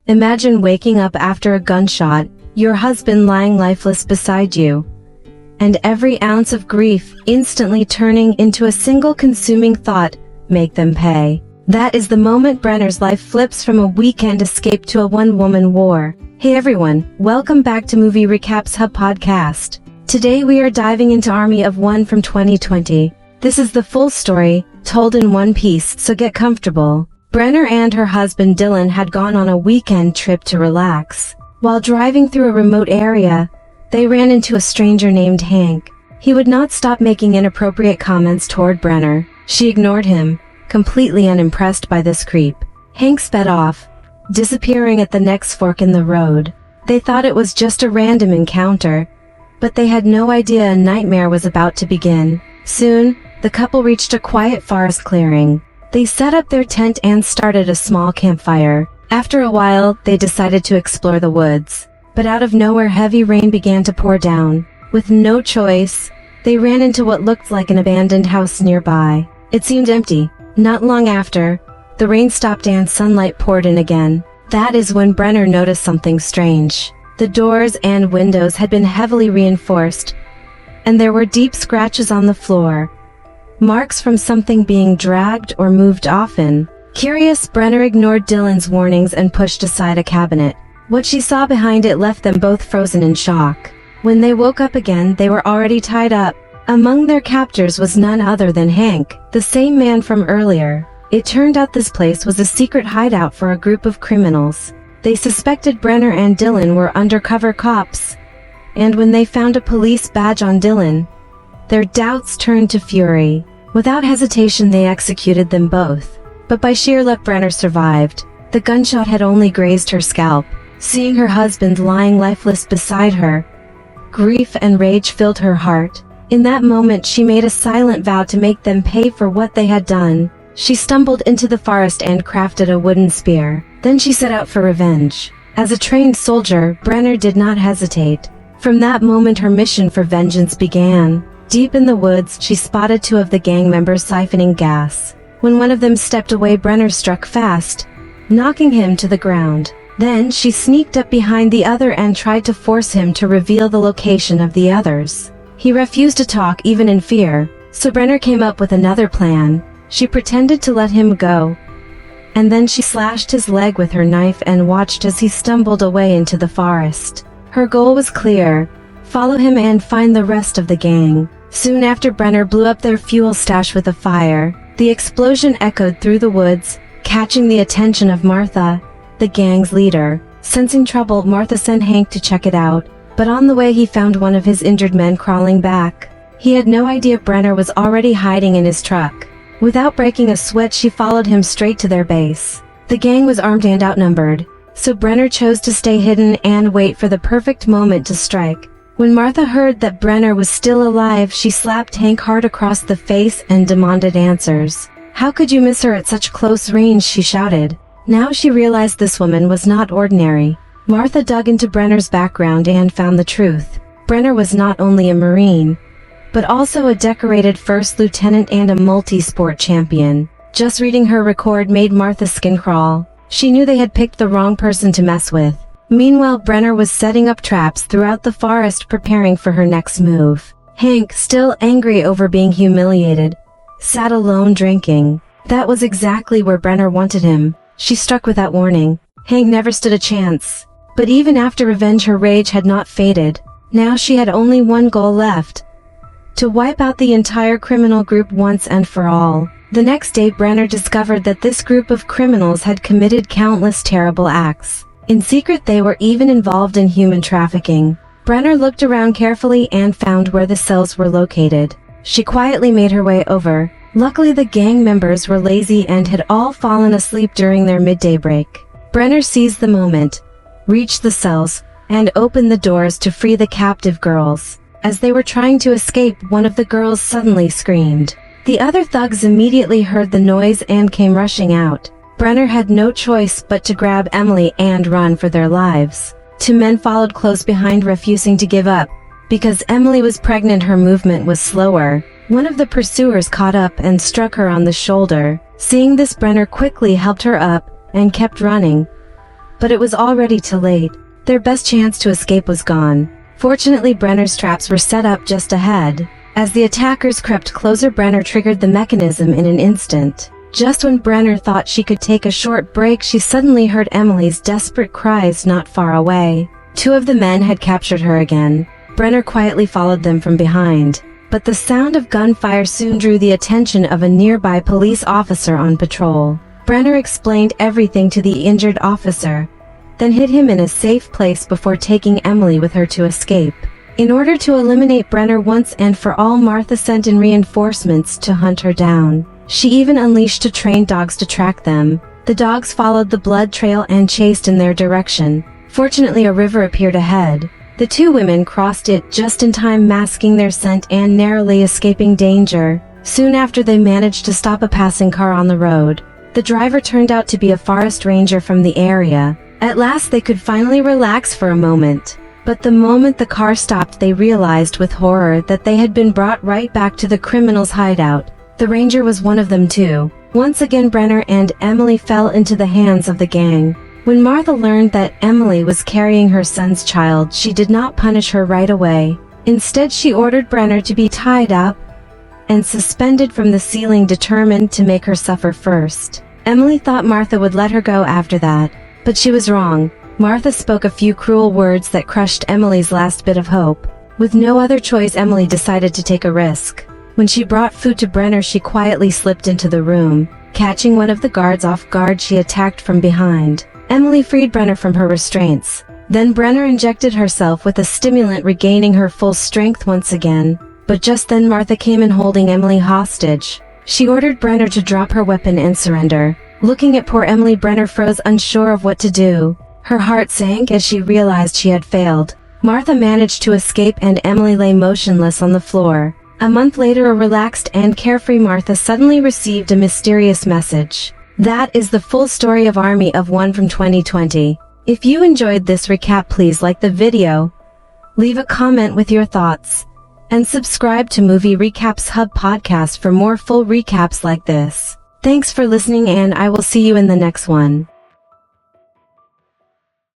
Imagine waking up after a gunshot, your husband lying lifeless beside you, and every ounce of grief instantly turning into a single consuming thought: make them pay. That is the moment Brenner's life flips from a weekend escape to a one-woman war. Hey everyone, welcome back to Movie Recaps Hub podcast. Today we are diving into Army of One from 2020. This is the full story, told in one piece, so get comfortable. Brenner and her husband Dylan had gone on a weekend trip to relax. While driving through a remote area, they ran into a stranger named Hank. He would not stop making inappropriate comments toward Brenner. She ignored him, completely unimpressed by this creep. Hank sped off, disappearing at the next fork in the road. They thought it was just a random encounter, but they had no idea a nightmare was about to begin. Soon, the couple reached a quiet forest clearing. They set up their tent and started a small campfire. After a while, they decided to explore the woods. But out of nowhere, heavy rain began to pour down. With no choice, they ran into what looked like an abandoned house nearby. It seemed empty. Not long after, the rain stopped and sunlight poured in again. That is when Brenner noticed something strange. The doors and windows had been heavily reinforced, and there were deep scratches on the floor. Marks from something being dragged or moved often. Curious, Brenner ignored Dylan's warnings and pushed aside a cabinet. What she saw behind it left them both frozen in shock. When they woke up again, they were already tied up. Among their captors was none other than Hank, the same man from earlier. It turned out this place was a secret hideout for a group of criminals. They suspected Brenner and Dylan were undercover cops, and when they found a police badge on Dylan, their doubts turned to fury. Without hesitation, they executed them both. But by sheer luck, Brenner survived. The gunshot had only grazed her scalp. Seeing her husband lying lifeless beside her, grief and rage filled her heart. In that moment, she made a silent vow to make them pay for what they had done. She stumbled into the forest and crafted a wooden spear. Then she set out for revenge. As a trained soldier, Brenner did not hesitate. From that moment, her mission for vengeance began. Deep in the woods, she spotted two of the gang members siphoning gas. When one of them stepped away, Brenner struck fast, knocking him to the ground. Then she sneaked up behind the other and tried to force him to reveal the location of the others. He refused to talk, even in fear, so Brenner came up with another plan. She pretended to let him go, and then she slashed his leg with her knife and watched as he stumbled away into the forest. Her goal was clear: follow him and find the rest of the gang. Soon after, Brenner blew up their fuel stash with a fire. The explosion echoed through the woods, catching the attention of Martha, the gang's leader. Sensing trouble, Martha sent Hank to check it out, but on the way he found one of his injured men crawling back. He had no idea Brenner was already hiding in his truck. Without breaking a sweat, she followed him straight to their base. The gang was armed and outnumbered, so Brenner chose to stay hidden and wait for the perfect moment to strike. When Martha heard that Brenner was still alive, she slapped Hank hard across the face and demanded answers. "How could you miss her at such close range?" she shouted. Now she realized this woman was not ordinary. Martha dug into Brenner's background and found the truth. Brenner was not only a Marine, but also a decorated first lieutenant and a multi-sport champion. Just reading her record made Martha's skin crawl. She knew they had picked the wrong person to mess with. Meanwhile, Brenner was setting up traps throughout the forest, preparing for her next move. Hank, still angry over being humiliated, sat alone drinking. That was exactly where Brenner wanted him. She struck without warning. Hank never stood a chance. But even after revenge, her rage had not faded. Now she had only one goal left: to wipe out the entire criminal group once and for all. The next day, Brenner discovered that this group of criminals had committed countless terrible acts. In secret, they were even involved in human trafficking. Brenner looked around carefully and found where the cells were located. She quietly made her way over. Luckily, the gang members were lazy and had all fallen asleep during their midday break. Brenner seized the moment, reached the cells, and opened the doors to free the captive girls. As they were trying to escape, one of the girls suddenly screamed. The other thugs immediately heard the noise and came rushing out. Brenner had no choice but to grab Emily and run for their lives. Two men followed close behind, refusing to give up. Because Emily was pregnant, her movement was slower. One of the pursuers caught up and struck her on the shoulder. Seeing this, Brenner quickly helped her up and kept running. but it was already too late. Their best chance to escape was gone. Fortunately, Brenner's traps were set up just ahead. As the attackers crept closer, Brenner triggered the mechanism in an instant. Just when Brenner thought she could take a short break, she suddenly heard Emily's desperate cries not far away. Two of the men had captured her again. Brenner quietly followed them from behind, but the sound of gunfire soon drew the attention of a nearby police officer on patrol. Brenner explained everything to the injured officer, then hid him in a safe place before taking Emily with her to escape. In order to eliminate Brenner once and for all, Martha sent in reinforcements to hunt her down. She even unleashed trained dogs to track them. The dogs followed the blood trail and chased in their direction. Fortunately, a river appeared ahead. The two women crossed it just in time, masking their scent and narrowly escaping danger. Soon after, they managed to stop a passing car on the road. The driver turned out to be a forest ranger from the area. At last, they could finally relax for a moment. But the moment the car stopped, they realized with horror that they had been brought right back to the criminals' hideout. The ranger was one of them too. Once again, Brenner and Emily fell into the hands of the gang. When Martha learned that Emily was carrying her son's child, she did not punish her right away. Instead, she ordered Brenner to be tied up and suspended from the ceiling, determined to make her suffer first. Emily thought Martha would let her go after that, but she was wrong. Martha spoke a few cruel words that crushed Emily's last bit of hope. With no other choice, Emily decided to take a risk. When she brought food to Brenner, she quietly slipped into the room. Catching one of the guards off guard, she attacked from behind. Emily freed Brenner from her restraints. Then Brenner injected herself with a stimulant, regaining her full strength once again. But just then Martha came in, holding Emily hostage. She ordered Brenner to drop her weapon and surrender. Looking at poor Emily, Brenner froze, unsure of what to do. Her heart sank as she realized she had failed. Martha managed to escape and Emily lay motionless on the floor. A month later, a relaxed and carefree Martha suddenly received a mysterious message. That is the full story of Army of One from 2020. If you enjoyed this recap, please like the video, leave a comment with your thoughts, and subscribe to Movie Recaps Hub podcast for more full recaps like this. Thanks for listening, and I will see you in the next one.